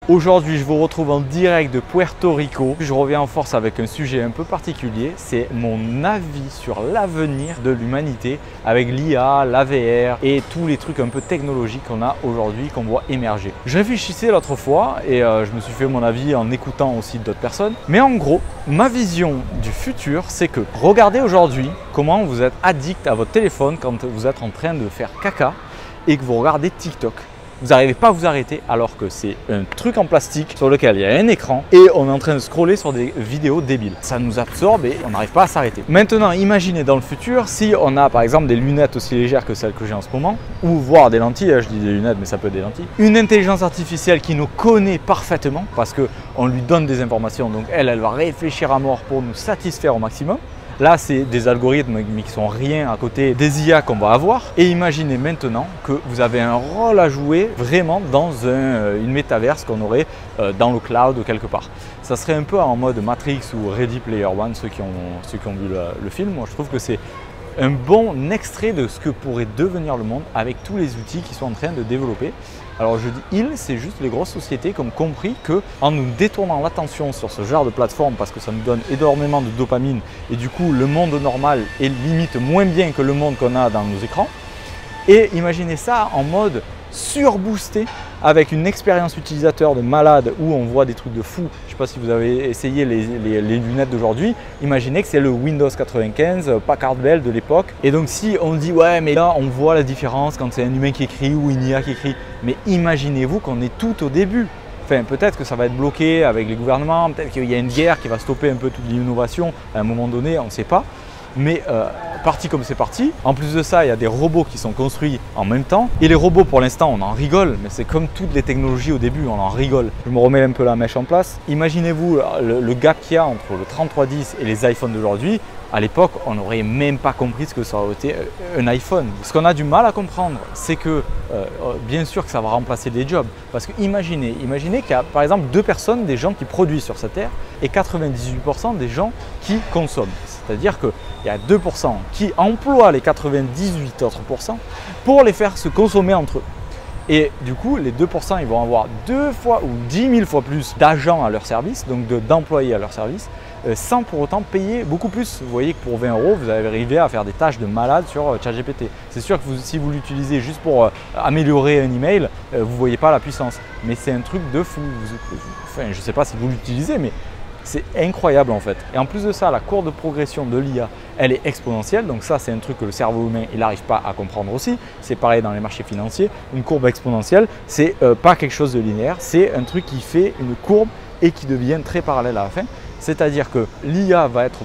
Aujourd'hui, je vous retrouve en direct de Puerto Rico. Je reviens en force avec un sujet un peu particulier. C'est mon avis sur l'avenir de l'humanité avec l'IA, l'AVR et tous les trucs un peu technologiques qu'on a aujourd'hui, qu'on voit émerger. Je réfléchissais l'autre fois et je me suis fait mon avis en écoutant aussi d'autres personnes. Mais en gros, ma vision du futur, c'est que regardez aujourd'hui comment vous êtes addict à votre téléphone quand vous êtes en train de faire caca et que vous regardez TikTok. Vous n'arrivez pas à vous arrêter alors que c'est un truc en plastique sur lequel il y a un écran et on est en train de scroller sur des vidéos débiles. Ça nous absorbe et on n'arrive pas à s'arrêter. Maintenant, imaginez dans le futur si on a par exemple des lunettes aussi légères que celles que j'ai en ce moment ou voire des lentilles, je dis des lunettes mais ça peut être des lentilles. Une intelligence artificielle qui nous connaît parfaitement parce qu'on lui donne des informations donc elle va réfléchir à mort pour nous satisfaire au maximum. Là, c'est des algorithmes mais qui sont rien à côté des IA qu'on va avoir. Et imaginez maintenant que vous avez un rôle à jouer vraiment dans une métaverse qu'on aurait dans le cloud ou quelque part. Ça serait un peu en mode Matrix ou Ready Player One, ceux qui ont vu le film. Moi, je trouve que c'est un bon extrait de ce que pourrait devenir le monde avec tous les outils qui sont en train de développer. Alors je dis ils, c'est juste les grosses sociétés qui ont compris qu'en nous détournant l'attention sur ce genre de plateforme parce que ça nous donne énormément de dopamine et du coup le monde normal est limite moins bien que le monde qu'on a dans nos écrans. Et imaginez ça en mode surboosté avec une expérience utilisateur de malade où on voit des trucs de fou. Je ne sais pas si vous avez essayé les lunettes d'aujourd'hui. Imaginez que c'est le Windows 95 Packard Bell de l'époque. Et donc si on dit ouais mais là on voit la différence quand c'est un humain qui écrit ou une IA qui écrit. Mais imaginez-vous qu'on est tout au début. Enfin, peut-être que ça va être bloqué avec les gouvernements, peut-être qu'il y a une guerre qui va stopper un peu toute l'innovation à un moment donné, on ne sait pas. Mais parti comme c'est parti, en plus de ça, il y a des robots qui sont construits en même temps. Et les robots, pour l'instant, on en rigole, mais c'est comme toutes les technologies au début, on en rigole. Je me remets un peu la mèche en place. Imaginez-vous le gap qu'il y a entre le 3310 et les iPhones d'aujourd'hui. À l'époque, on n'aurait même pas compris ce que ça aurait été un iPhone. Ce qu'on a du mal à comprendre, c'est que bien sûr que ça va remplacer des jobs. Parce que imaginez qu'il y a par exemple 2 personnes, des gens qui produisent sur cette terre et 98% des gens qui consomment. C'est-à-dire qu'il y a 2% qui emploient les 98 autres % pour les faire se consommer entre eux. Et du coup, les 2%, ils vont avoir 2 fois ou 10 000 fois plus d'agents à leur service, donc d'employés à leur service, sans pour autant payer beaucoup plus. Vous voyez que pour 20 €, vous arrivez à faire des tâches de malade sur ChatGPT. C'est sûr que si vous l'utilisez juste pour améliorer un email, vous ne voyez pas la puissance. Mais c'est un truc de fou. Enfin, je ne sais pas si vous l'utilisez, mais c'est incroyable en fait. Et en plus de ça, la courbe de progression de l'IA, elle est exponentielle. Donc ça, c'est un truc que le cerveau humain, il n'arrive pas à comprendre aussi. C'est pareil dans les marchés financiers. Une courbe exponentielle, c'est pas quelque chose de linéaire. C'est un truc qui fait une courbe et qui devient très parallèle à la fin. C'est-à-dire que l'IA va être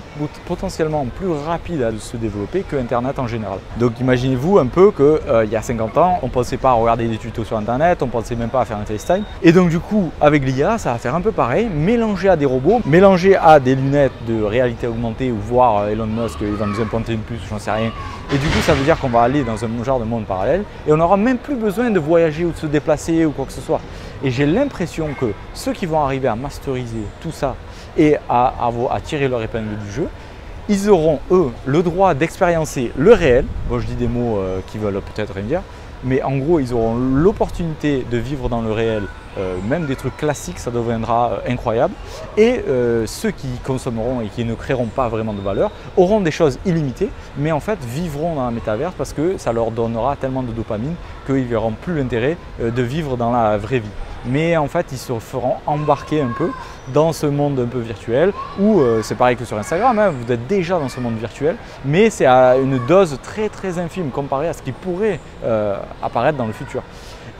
potentiellement plus rapide à se développer que Internet en général. Donc imaginez-vous un peu qu'il y a 50 ans, on ne pensait pas à regarder des tutos sur Internet, on ne pensait même pas à faire un FaceTime. Et donc du coup, avec l'IA, ça va faire un peu pareil, mélangé à des robots, mélangé à des lunettes de réalité augmentée ou voir Elon Musk, il va nous implanter une puce, j'en sais rien. Et du coup, ça veut dire qu'on va aller dans un genre de monde parallèle et on n'aura même plus besoin de voyager ou de se déplacer ou quoi que ce soit. Et j'ai l'impression que ceux qui vont arriver à masteriser tout ça et à tirer leur épingle du jeu, ils auront, eux, le droit d'expériencer le réel. Bon, je dis des mots qui veulent peut-être rien dire, mais en gros, ils auront l'opportunité de vivre dans le réel, même des trucs classiques, ça deviendra incroyable. Et ceux qui consommeront et qui ne créeront pas vraiment de valeur auront des choses illimitées, mais en fait vivront dans la métaverse parce que ça leur donnera tellement de dopamine qu'ils ne verront plus l'intérêt de vivre dans la vraie vie. Mais en fait, ils se feront embarquer un peu dans ce monde un peu virtuel où c'est pareil que sur Instagram, hein, vous êtes déjà dans ce monde virtuel, mais c'est à une dose très très infime comparé à ce qui pourrait apparaître dans le futur.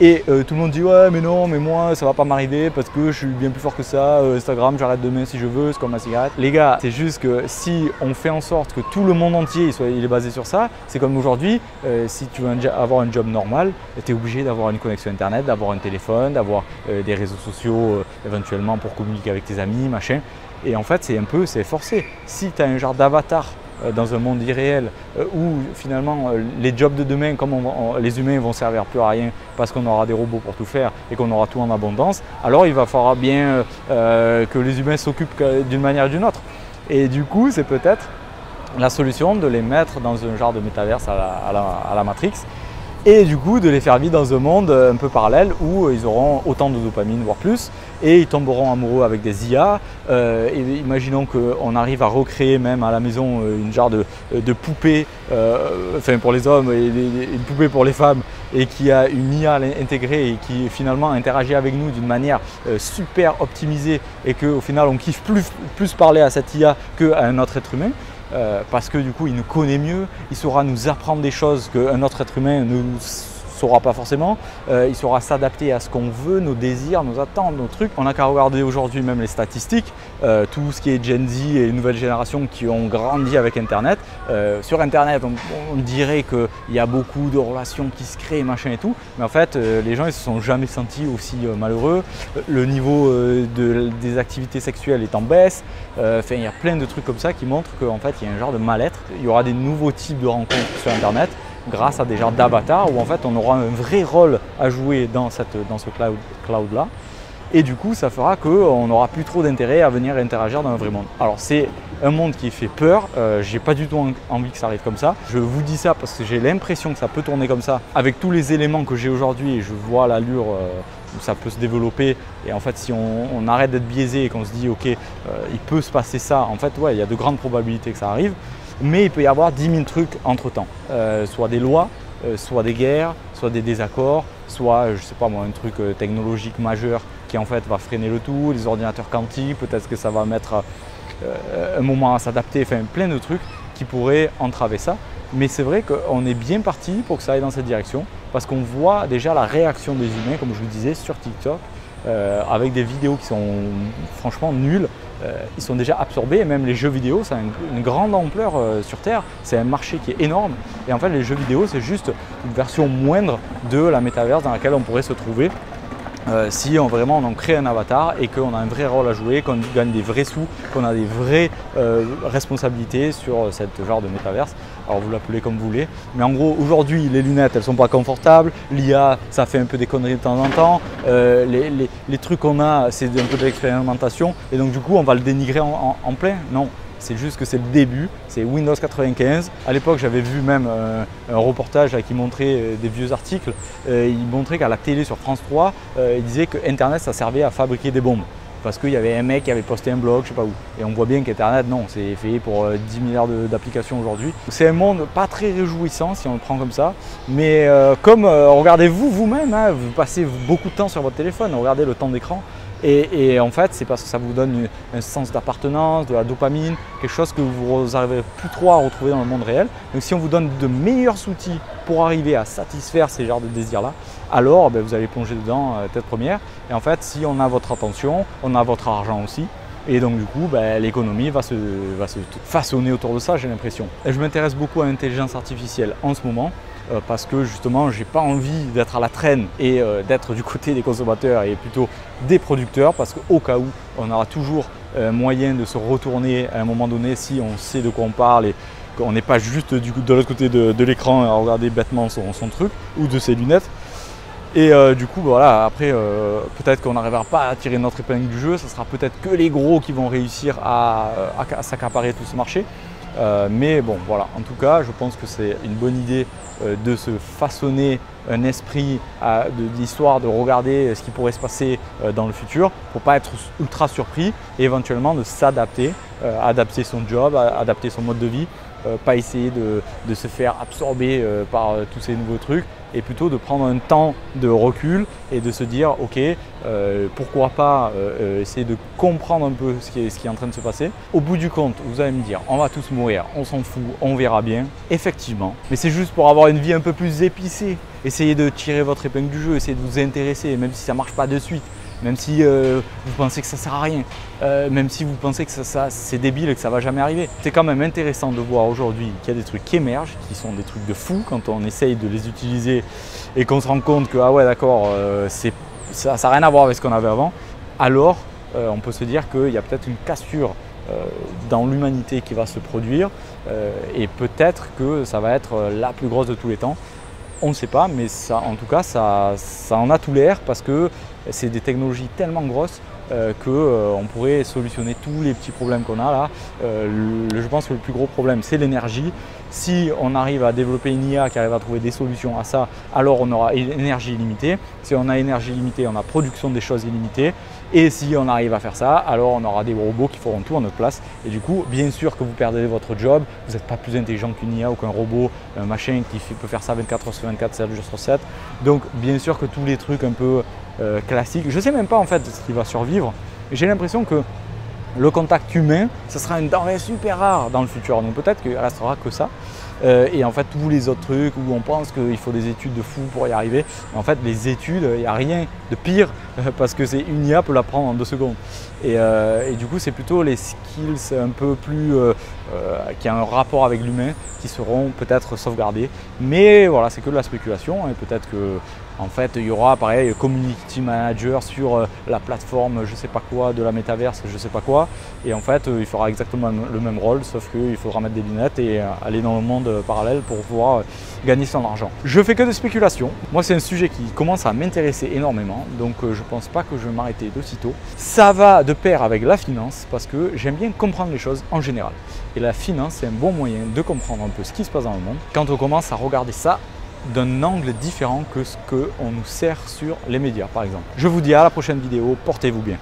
Et tout le monde dit ouais mais non mais moi ça va pas m'arriver parce que je suis bien plus fort que ça, Instagram j'arrête demain si je veux, c'est comme la cigarette. Les gars, c'est juste que si on fait en sorte que tout le monde entier il est basé sur ça, c'est comme aujourd'hui, si tu veux avoir un job normal, tu es obligé d'avoir une connexion internet, d'avoir un téléphone, d'avoir des réseaux sociaux éventuellement pour communiquer avec tes amis, machin. Et en fait c'est forcé. Si tu as un genre d'avatar dans un monde irréel où finalement les jobs de demain, comme les humains vont servir plus à rien parce qu'on aura des robots pour tout faire et qu'on aura tout en abondance, alors il va falloir bien que les humains s'occupent d'une manière ou d'une autre. Et du coup, c'est peut-être la solution de les mettre dans un genre de métaverse à la Matrix et du coup de les faire vivre dans un monde un peu parallèle où ils auront autant de dopamine, voire plus, et ils tomberont amoureux avec des IA. Et imaginons qu'on arrive à recréer même à la maison une genre de poupée, enfin pour les hommes et une poupée pour les femmes, et qui a une IA intégrée et qui finalement interagit avec nous d'une manière super optimisée, et qu'au final on kiffe plus parler à cette IA qu'à un autre être humain. Parce que du coup il nous connaît mieux, il saura nous apprendre des choses qu'un autre être humain ne saura pas forcément, il saura s'adapter à ce qu'on veut, nos désirs, nos attentes, nos trucs. On n'a qu'à regarder aujourd'hui même les statistiques, tout ce qui est Gen Z et les nouvelles générations qui ont grandi avec Internet. Sur Internet, on dirait qu'il y a beaucoup de relations qui se créent, machin et tout, mais en fait les gens ils se sont jamais sentis aussi malheureux. Le niveau des activités sexuelles est en baisse. Enfin, il y a plein de trucs comme ça qui montrent qu'en fait il y a un genre de mal-être. Il y aura des nouveaux types de rencontres sur Internet, grâce à des genres d'avatars où en fait on aura un vrai rôle à jouer dans ce cloud là, et du coup ça fera qu'on n'aura plus trop d'intérêt à venir interagir dans un vrai monde. Alors c'est un monde qui fait peur, j'ai pas du tout envie que ça arrive comme ça. Je vous dis ça parce que j'ai l'impression que ça peut tourner comme ça avec tous les éléments que j'ai aujourd'hui, et je vois l'allure où ça peut se développer. Et en fait si on arrête d'être biaisé et qu'on se dit ok il peut se passer ça, en fait ouais, il y a de grandes probabilités que ça arrive. Mais il peut y avoir 10 000 trucs entre temps, soit des lois, soit des guerres, soit des désaccords, soit je sais pas moi, un truc technologique majeur qui en fait va freiner le tout, les ordinateurs quantiques, peut-être que ça va mettre un moment à s'adapter, enfin plein de trucs qui pourraient entraver ça. Mais c'est vrai qu'on est bien parti pour que ça aille dans cette direction, parce qu'on voit déjà la réaction des humains, comme je vous disais, sur TikTok, avec des vidéos qui sont franchement nulles. Ils sont déjà absorbés, et même les jeux vidéo, ça a une grande ampleur sur Terre, c'est un marché qui est énorme, et en fait les jeux vidéo c'est juste une version moindre de la métaverse dans laquelle on pourrait se trouver si vraiment on en crée un avatar et qu'on a un vrai rôle à jouer, qu'on gagne des vrais sous, qu'on a des vraies responsabilités sur cette genre de métaverse. Alors vous l'appelez comme vous voulez, mais en gros aujourd'hui les lunettes elles sont pas confortables, l'IA ça fait un peu des conneries de temps en temps, les trucs qu'on a c'est un peu de l'expérimentation, et donc du coup on va le dénigrer en plein. Non, c'est juste que c'est le début, c'est Windows 95. À l'époque j'avais vu même un reportage qui montrait des vieux articles, il montrait qu'à la télé sur France 3, il disait que Internet ça servait à fabriquer des bombes. Parce qu'il y avait un mec qui avait posté un blog, je sais pas où. Et on voit bien qu'Internet, non, c'est fait pour 10 milliards d'applications aujourd'hui. C'est un monde pas très réjouissant si on le prend comme ça. Mais regardez-vous vous-même, hein, vous passez beaucoup de temps sur votre téléphone, regardez le temps d'écran. Et en fait, c'est parce que ça vous donne un sens d'appartenance, de la dopamine, quelque chose que vous n'arriverez plus trop à retrouver dans le monde réel. Donc si on vous donne de meilleurs outils pour arriver à satisfaire ces genres de désirs-là, alors vous allez plonger dedans tête première. Et en fait, si on a votre attention, on a votre argent aussi. Et donc du coup, l'économie va se façonner autour de ça, j'ai l'impression. Et je m'intéresse beaucoup à l'intelligence artificielle en ce moment, parce que justement, j'ai pas envie d'être à la traîne et d'être du côté des consommateurs et plutôt des producteurs, parce qu'au cas où, on aura toujours moyen de se retourner à un moment donné si on sait de quoi on parle et qu'on n'est pas juste de l'autre côté de l'écran à regarder bêtement son truc ou de ses lunettes. Et du coup, voilà, après, peut-être qu'on n'arrivera pas à tirer notre épingle du jeu, ce sera peut-être que les gros qui vont réussir à s'accaparer tout ce marché. Mais bon, voilà, en tout cas, je pense que c'est une bonne idée de se façonner un esprit d'histoire, de regarder ce qui pourrait se passer dans le futur pour ne pas être ultra surpris, et éventuellement de s'adapter, adapter son job, adapter son mode de vie, pas essayer de se faire absorber par tous ces nouveaux trucs, et plutôt de prendre un temps de recul et de se dire ok, pourquoi pas essayer de comprendre un peu ce qui est en train de se passer. Au bout du compte, vous allez me dire on va tous mourir, on s'en fout, on verra bien, effectivement, mais c'est juste pour avoir une vie un peu plus épicée. Essayez de tirer votre épingle du jeu, essayez de vous intéresser, même si ça ne marche pas de suite, même si vous pensez que ça ne sert à rien, même si vous pensez que ça c'est débile et que ça ne va jamais arriver. C'est quand même intéressant de voir aujourd'hui qu'il y a des trucs qui émergent, qui sont des trucs de fou quand on essaye de les utiliser et qu'on se rend compte que ah ouais d'accord, ça n'a rien à voir avec ce qu'on avait avant. Alors on peut se dire qu'il y a peut-être une cassure dans l'humanité qui va se produire, et peut-être que ça va être la plus grosse de tous les temps. On ne sait pas, mais ça, en tout cas, ça en a tout l'air, parce que c'est des technologies tellement grosses qu'on pourrait solutionner tous les petits problèmes qu'on a là. Je pense que le plus gros problème, c'est l'énergie. Si on arrive à développer une IA qui arrive à trouver des solutions à ça, alors on aura énergie illimitée. Si on a énergie illimitée, on a production des choses illimitées. Et si on arrive à faire ça, alors on aura des robots qui feront tout à notre place. Et du coup, bien sûr que vous perdez votre job, vous n'êtes pas plus intelligent qu'une IA ou qu'un robot, un machin qui peut faire ça 24 heures sur 24, 7 jours sur 7. Donc bien sûr que tous les trucs un peu classiques, je ne sais même pas en fait ce qui va survivre. J'ai l'impression que le contact humain, ce sera une denrée super rare dans le futur. Donc peut-être qu'il ne restera que ça. Et en fait, tous les autres trucs où on pense qu'il faut des études de fou pour y arriver, en fait, les études, il n'y a rien de pire parce que c'est une IA peut l'apprendre en 2 secondes. Et du coup, c'est plutôt les skills un peu plus qui ont un rapport avec l'humain qui seront peut-être sauvegardés. Mais voilà, c'est que de la spéculation et peut-être que en fait, il y aura pareil community manager sur la plateforme, je sais pas quoi, de la métaverse, je sais pas quoi. Et en fait, il fera exactement le même rôle, sauf qu'il faudra mettre des lunettes et aller dans le monde parallèle pour pouvoir gagner son argent. Je fais que de spéculation. Moi, c'est un sujet qui commence à m'intéresser énormément, donc je pense pas que je vais m'arrêter d'aussitôt. Ça va de pair avec la finance parce que j'aime bien comprendre les choses en général. Et la finance, c'est un bon moyen de comprendre un peu ce qui se passe dans le monde quand on commence à regarder ça d'un angle différent que ce qu'on nous sert sur les médias par exemple. Je vous dis à la prochaine vidéo, portez-vous bien.